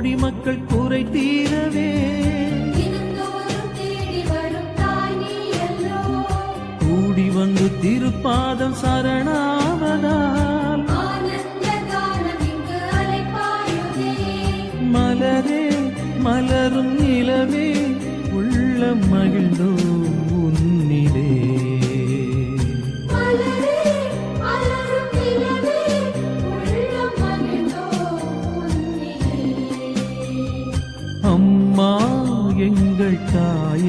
கோடி மக்கள் குறை தீரவே கூடி வந்து திருப்பாதம் சரணாவதால் மலரே மலரும் நிலவே உள்ள மகிழ்ந்தோ உன்னிலே அம்மா எங்கள் தாய்